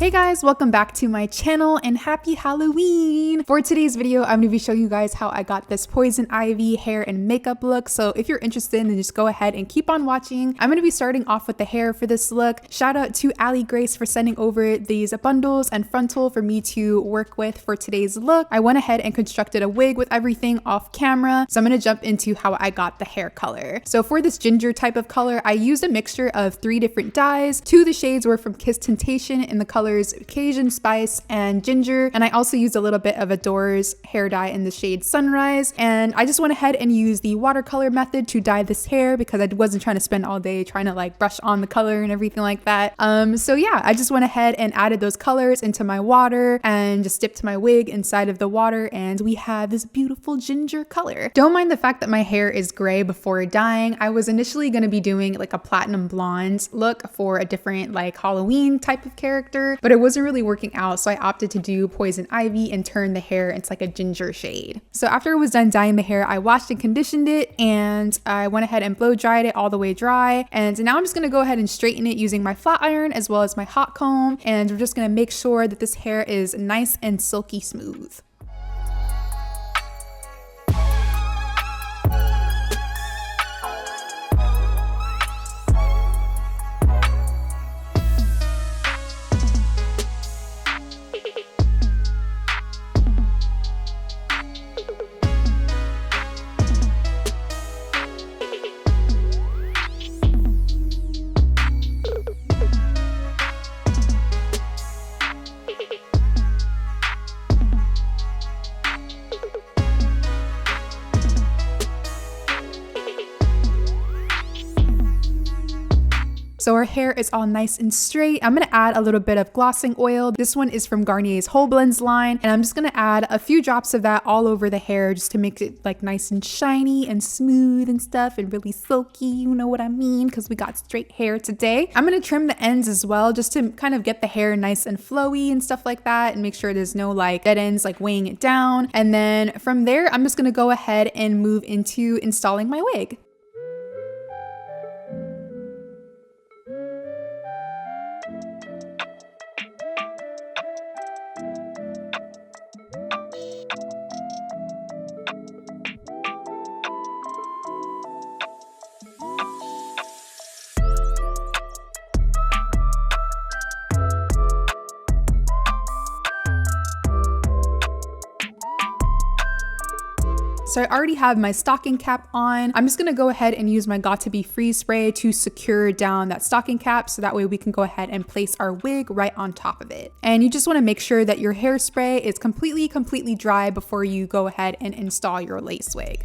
Hey guys, welcome back to my channel and happy Halloween! For today's video, I'm going to be showing you guys how I got this poison ivy hair and makeup look. So if you're interested, then just go ahead and keep on watching. I'm going to be starting off with the hair for this look. Shout out to Ali Grace for sending over these bundles and frontal for me to work with for today's look. I went ahead and constructed a wig with everything off camera. So I'm going to jump into how I got the hair color. So for this ginger type of color, I used a mixture of 3 different dyes. 2 of the shades were from Kiss Temptation in the colors Cajun Spice and Ginger, and I also used a little bit of Adora's hair dye in the shade Sunrise. And I just went ahead and used the watercolor method to dye this hair because I wasn't trying to spend all day trying to like brush on the color and everything like that. So yeah, I just went ahead and added those colors into my water and just dipped my wig inside of the water, and we have this beautiful ginger color. Don't mind the fact that my hair is gray before dyeing. I was initially going to be doing like a platinum blonde look for a different like Halloween type of character, but it wasn't really working out, so I opted to do poison ivy and turn the hair into like a ginger shade. So after I was done dyeing the hair, I washed and conditioned it, and I went ahead and blow dried it all the way dry. And now I'm just gonna go ahead and straighten it using my flat iron as well as my hot comb, and we're just gonna make sure that this hair is nice and silky smooth. So our hair is all nice and straight. I'm gonna add a little bit of glossing oil. This one is from Garnier's Whole Blends line, and I'm just gonna add a few drops of that all over the hair just to make it like nice and shiny and smooth and stuff and really silky, you know what I mean, because we got straight hair today. I'm gonna trim the ends as well just to kind of get the hair nice and flowy and stuff like that and make sure there's no like dead ends like weighing it down. And then from there, I'm just gonna go ahead and move into installing my wig. So I already have my stocking cap on. I'm just gonna go ahead and use my Got to Be Freeze spray to secure down that stocking cap so that way we can go ahead and place our wig right on top of it. And you just wanna make sure that your hairspray is completely dry before you go ahead and install your lace wig.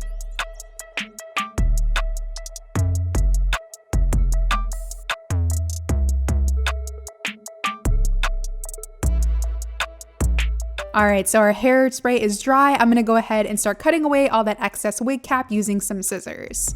All right, so our hairspray is dry. I'm gonna go ahead and start cutting away all that excess wig cap using some scissors.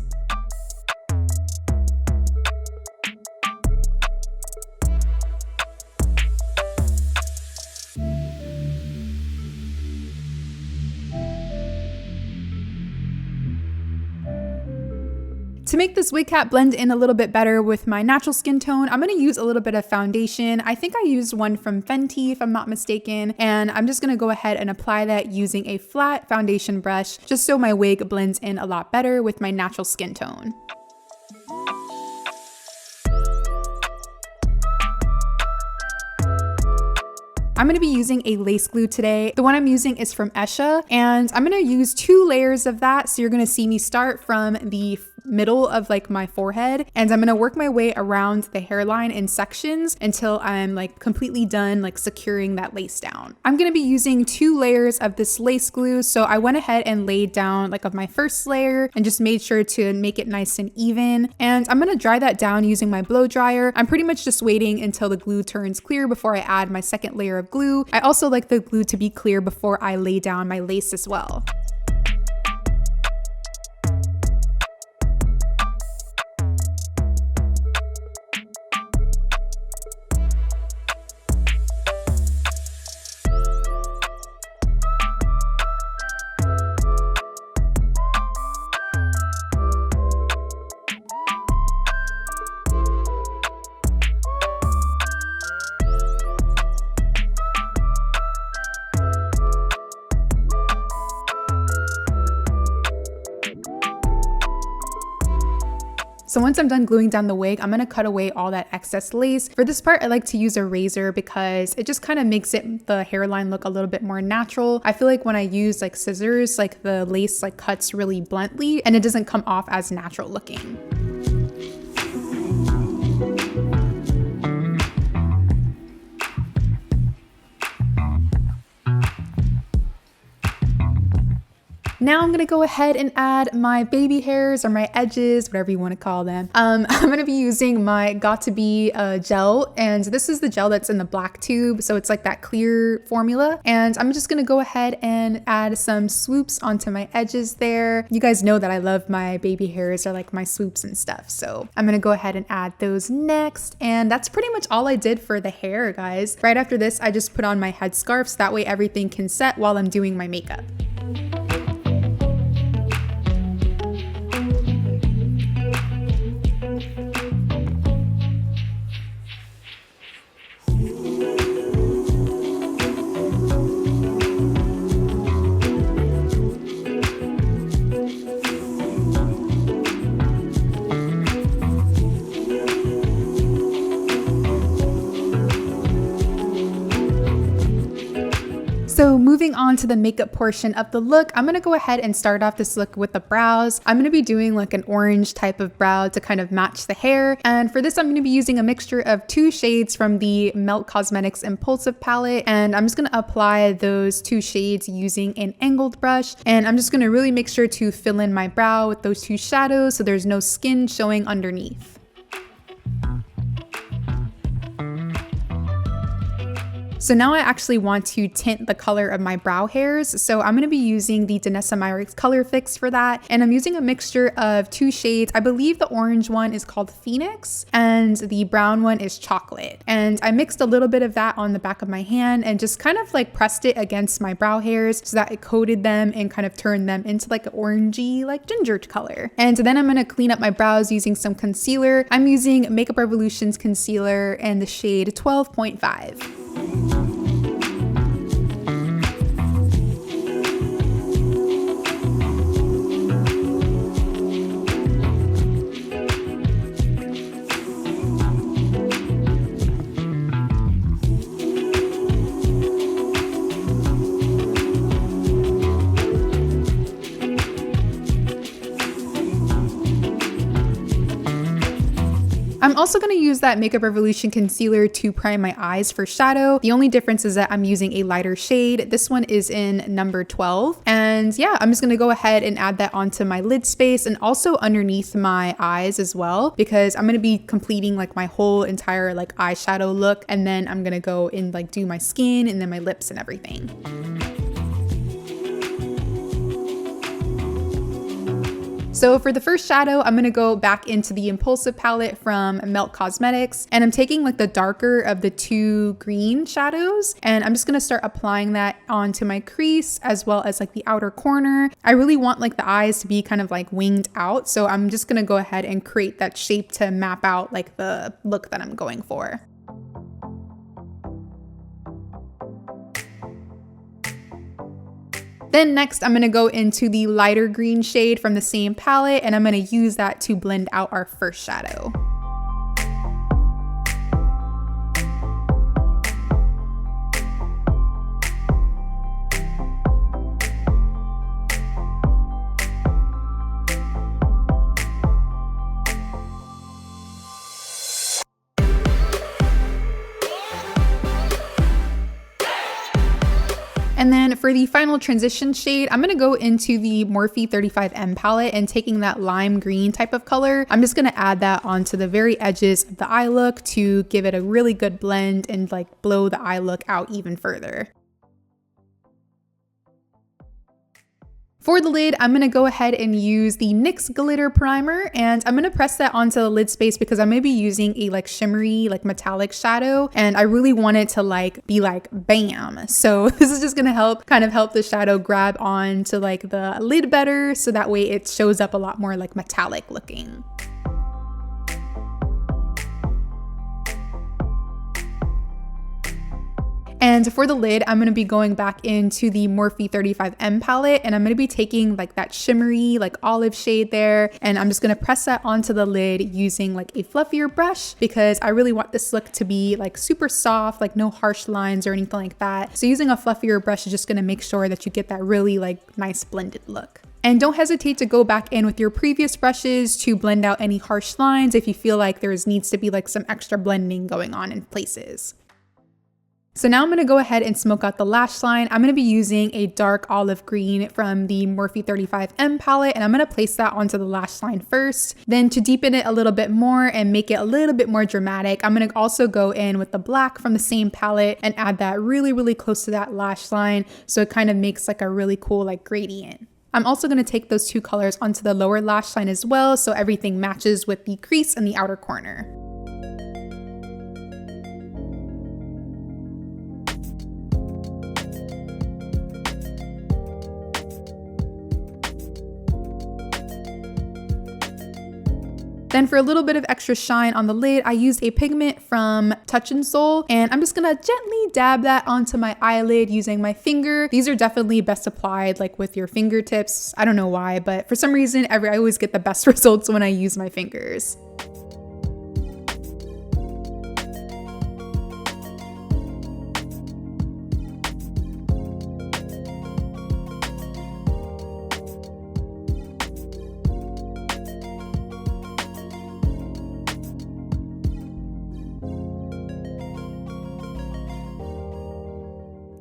To make this wig cap blend in a little bit better with my natural skin tone, I'm going to use a little bit of foundation. I think I used one from Fenty if I'm not mistaken, and I'm just going to go ahead and apply that using a flat foundation brush just so my wig blends in a lot better with my natural skin tone. I'm going to be using a lace glue today. The one I'm using is from Esha, and I'm going to use 2 layers of that. So you're going to see me start from the middle of like my forehead, and I'm going to work my way around the hairline in sections until I'm like completely done like securing that lace down. I'm going to be using 2 layers of this lace glue. So I went ahead and laid down like of my first layer and just made sure to make it nice and even. And I'm going to dry that down using my blow dryer. I'm pretty much just waiting until the glue turns clear before I add my second layer of glue. I also like the glue to be clear before I lay down my lace as well. So once I'm done gluing down the wig, I'm gonna cut away all that excess lace. For this part, I like to use a razor because it just kind of makes the hairline look a little bit more natural. I feel like when I use like scissors, like the lace like cuts really bluntly and it doesn't come off as natural looking. Now I'm gonna go ahead and add my baby hairs or my edges, whatever you want to call them. I'm gonna be using my Got To Be gel, and this is the gel that's in the black tube, so it's like that clear formula. And I'm just gonna go ahead and add some swoops onto my edges there. You guys know that I love my baby hairs or like my swoops and stuff, so I'm gonna go ahead and add those next. And that's pretty much all I did for the hair, guys. Right after this, I just put on my headscarf so that way everything can set while I'm doing my makeup. So moving on to the makeup portion of the look, I'm gonna go ahead and start off this look with the brows. I'm gonna be doing like an orange type of brow to kind of match the hair. And for this, I'm gonna be using a mixture of 2 shades from the Melt Cosmetics Impulsive palette. And I'm just gonna apply those 2 shades using an angled brush. And I'm just gonna really make sure to fill in my brow with those 2 shadows so there's no skin showing underneath. So now I actually want to tint the color of my brow hairs. So I'm going to be using the Danessa Myricks Colorfix for that. And I'm using a mixture of 2 shades. I believe the orange one is called Phoenix and the brown one is Chocolate. And I mixed a little bit of that on the back of my hand and just kind of like pressed it against my brow hairs so that it coated them and kind of turned them into like an orangey, like ginger color. And then I'm going to clean up my brows using some concealer. I'm using Makeup Revolution's concealer in the shade 12.5. I'm also going to use that Makeup Revolution concealer to prime my eyes for shadow. The only difference is that I'm using a lighter shade. This one is in number 12. And yeah, I'm just going to go ahead and add that onto my lid space and also underneath my eyes as well, because I'm going to be completing like my whole entire like eyeshadow look. And then I'm going to go and like do my skin and then my lips and everything. So for the first shadow, I'm gonna go back into the Impulsive palette from Melt Cosmetics, and I'm taking like the darker of the 2 green shadows, and I'm just gonna start applying that onto my crease as well as like the outer corner. I really want like the eyes to be kind of like winged out, so I'm just gonna go ahead and create that shape to map out like the look that I'm going for. Then next, I'm gonna go into the lighter green shade from the same palette, and I'm gonna use that to blend out our first shadow. And then for the final transition shade, I'm gonna go into the Morphe 35M palette and taking that lime green type of color, I'm just gonna add that onto the very edges of the eye look to give it a really good blend and like blow the eye look out even further. For the lid, I'm gonna go ahead and use the NYX Glitter Primer, and I'm gonna press that onto the lid space because I'm gonna be using a like shimmery, like metallic shadow, and I really want it to like be like bam. So this is just gonna kind of help the shadow grab on to like the lid better, so that way it shows up a lot more like metallic looking. And for the lid, I'm going to be going back into the Morphe 35M palette, and I'm going to be taking like that shimmery, like olive shade there. And I'm just going to press that onto the lid using like a fluffier brush because I really want this look to be like super soft, like no harsh lines or anything like that. So using a fluffier brush is just going to make sure that you get that really like nice blended look. And don't hesitate to go back in with your previous brushes to blend out any harsh lines if you feel like there needs to be like some extra blending going on in places. So now I'm going to go ahead and smoke out the lash line. I'm going to be using a dark olive green from the Morphe 35M palette, and I'm going to place that onto the lash line first. Then to deepen it a little bit more and make it a little bit more dramatic, I'm going to also go in with the black from the same palette and add that really, really close to that lash line so it kind of makes like a really cool like gradient. I'm also going to take those two colors onto the lower lash line as well so everything matches with the crease in the outer corner. Then for a little bit of extra shine on the lid, I used a pigment from Touch and Soul, and I'm just gonna gently dab that onto my eyelid using my finger. These are definitely best applied like with your fingertips. I don't know why, but for some reason, I always get the best results when I use my fingers.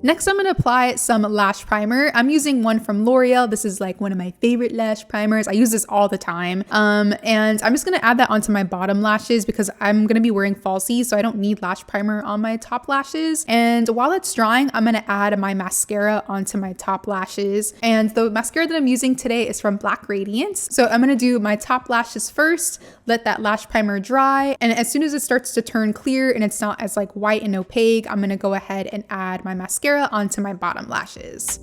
Next, I'm going to apply some lash primer. I'm using one from L'Oreal. This is like one of my favorite lash primers. I use this all the time. And I'm just going to add that onto my bottom lashes because I'm going to be wearing falsies, so I don't need lash primer on my top lashes. And while it's drying, I'm going to add my mascara onto my top lashes. And the mascara that I'm using today is from Radiance. So I'm going to do my top lashes first, let that lash primer dry. And as soon as it starts to turn clear and it's not as like white and opaque, I'm going to go ahead and add my mascara onto my bottom lashes.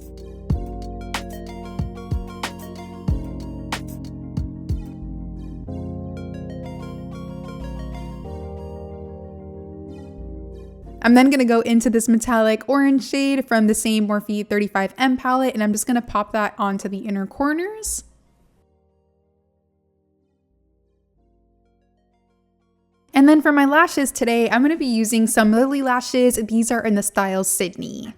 I'm then going to go into this metallic orange shade from the same Morphe 35M palette, and I'm just going to pop that onto the inner corners. And then for my lashes today, I'm going to be using some Lilly lashes. These are in the style Sydney.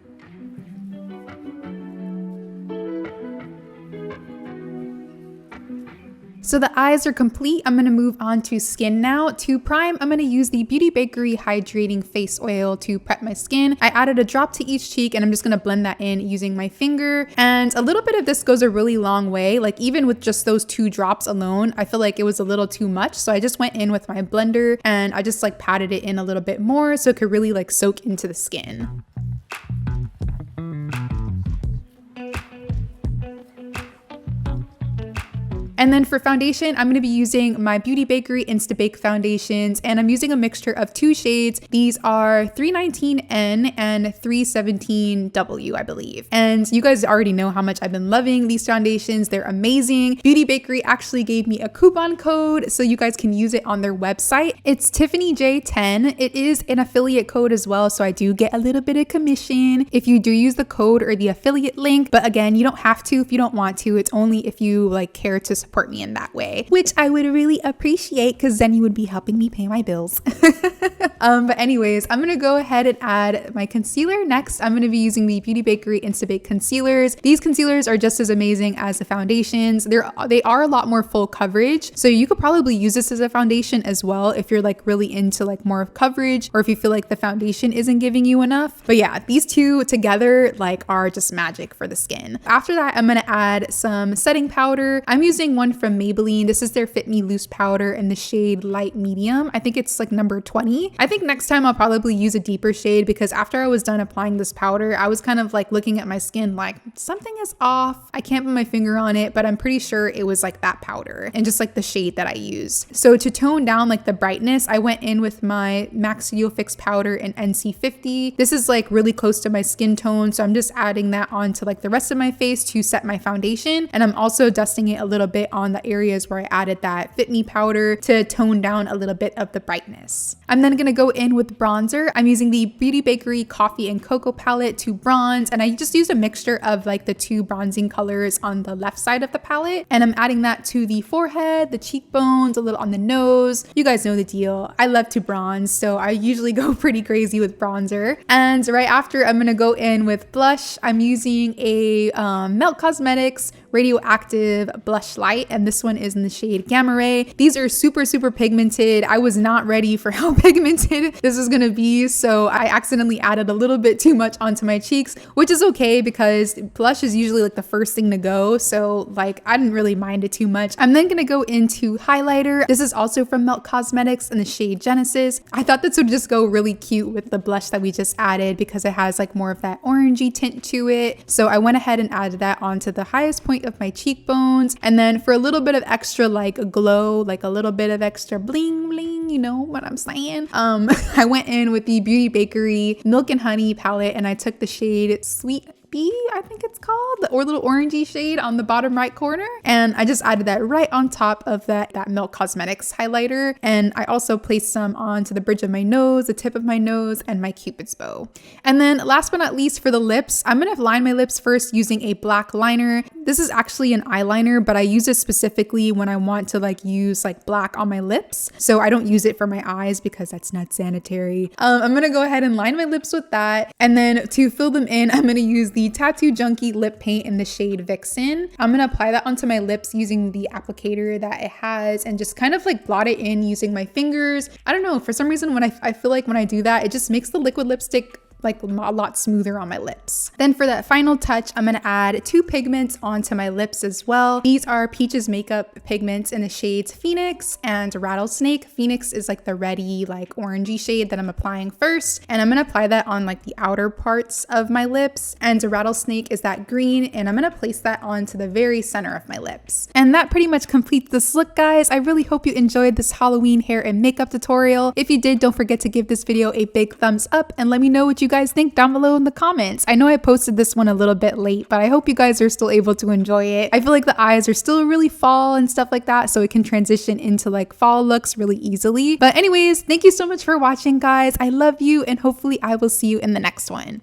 So the eyes are complete. I'm going to move on to skin now. To prime, I'm going to use the Beauty Bakerie Hydrating Face Oil to prep my skin. I added a drop to each cheek and I'm just going to blend that in using my finger. And a little bit of this goes a really long way. Like even with just those 2 drops alone, I feel like it was a little too much. So I just went in with my blender and I just like patted it in a little bit more so it could really like soak into the skin. And then for foundation, I'm going to be using my Beauty Bakerie Instabake foundations, and I'm using a mixture of 2 shades. These are 319N and 317W, I believe. And you guys already know how much I've been loving these foundations. They're amazing. Beauty Bakerie actually gave me a coupon code so you guys can use it on their website. It's TiffanyJ10. It is an affiliate code as well, so I do get a little bit of commission if you do use the code or the affiliate link. But again, you don't have to if you don't want to. It's only if you like care to support me in that way, which I would really appreciate because then you would be helping me pay my bills. But anyways, I'm gonna go ahead and add my concealer next. I'm gonna be using the Beauty Bakerie Instabake concealers. These concealers are just as amazing as the foundations. They are a lot more full coverage, so you could probably use this as a foundation as well if you're like really into like more of coverage, or if you feel like the foundation isn't giving you enough. But yeah, these two together like are just magic for the skin. After that, I'm gonna add some setting powder. I'm using one from Maybelline. This is their Fit Me Loose powder in the shade light medium. I think it's like number 20. I think next time I'll probably use a deeper shade because after I was done applying this powder, I was kind of like looking at my skin like something is off. I can't put my finger on it, but I'm pretty sure it was like that powder and just like the shade that I used. So to tone down like the brightness, I went in with my MAC Studio Fix powder in NC50. This is like really close to my skin tone, so I'm just adding that onto like the rest of my face to set my foundation, and I'm also dusting it a little bit bit on the areas where I added that Fit Me powder to tone down a little bit of the brightness. I'm then gonna go in with bronzer. I'm using the Beauty Bakerie Coffee and Cocoa palette to bronze, and I just use a mixture of like the two bronzing colors on the left side of the palette, and I'm adding that to the forehead, the cheekbones, a little on the nose. You guys know the deal. I love to bronze, so I usually go pretty crazy with bronzer. And right after, I'm gonna go in with blush. I'm using a Melt Cosmetics Radioactive Blush Light, and this one is in the shade Gamma Ray. These are super pigmented. I was not ready for how pigmented this is gonna be, so I accidentally added a little bit too much onto my cheeks, which is okay because blush is usually like the first thing to go, so like I didn't really mind it too much. I'm then gonna go into highlighter. This is also from Melt Cosmetics in the shade Genesis. I thought this would just go really cute with the blush that we just added because it has like more of that orangey tint to it, so I went ahead and added that onto the highest point of my cheekbones. And then for a little bit of extra like glow, like a little bit of extra bling bling, you know what I'm saying, I went in with the Beauty Bakerie Milk and Honey palette, and I took the shade Sweet B, I think it's called, or little orangey shade on the bottom right corner, and I just added that right on top of that Milk Cosmetics highlighter. And I also placed some onto the bridge of my nose, the tip of my nose, and my Cupid's bow. And then last but not least, for the lips, I'm gonna line my lips first using a black liner. This is actually an eyeliner, but I use it specifically when I want to like use like black on my lips, so I don't use it for my eyes because that's not sanitary. I'm gonna go ahead and line my lips with that, and then to fill them in, I'm gonna use the Tattoo Junkie lip paint in the shade Vixen. I'm gonna apply that onto my lips using the applicator that it has and just kind of like blot it in using my fingers. I don't know, for some reason when I feel like when I do that, it just makes the liquid lipstick like a lot smoother on my lips. Then for that final touch, I'm gonna add two pigments onto my lips as well. These are Peaches Makeup pigments in the shades Phoenix and Rattlesnake. Phoenix is like the reddy, like orangey shade that I'm applying first, and I'm gonna apply that on like the outer parts of my lips. And Rattlesnake is that green, and I'm gonna place that onto the very center of my lips. And that pretty much completes this look, guys. I really hope you enjoyed this Halloween hair and makeup tutorial. If you did, don't forget to give this video a big thumbs up and let me know what you guys think down below in the comments. I know I posted this one a little bit late, but I hope you guys are still able to enjoy it. I feel like the eyes are still really fall and stuff like that, so it can transition into like fall looks really easily. But anyways, thank you so much for watching, guys. I love you, and hopefully I will see you in the next one.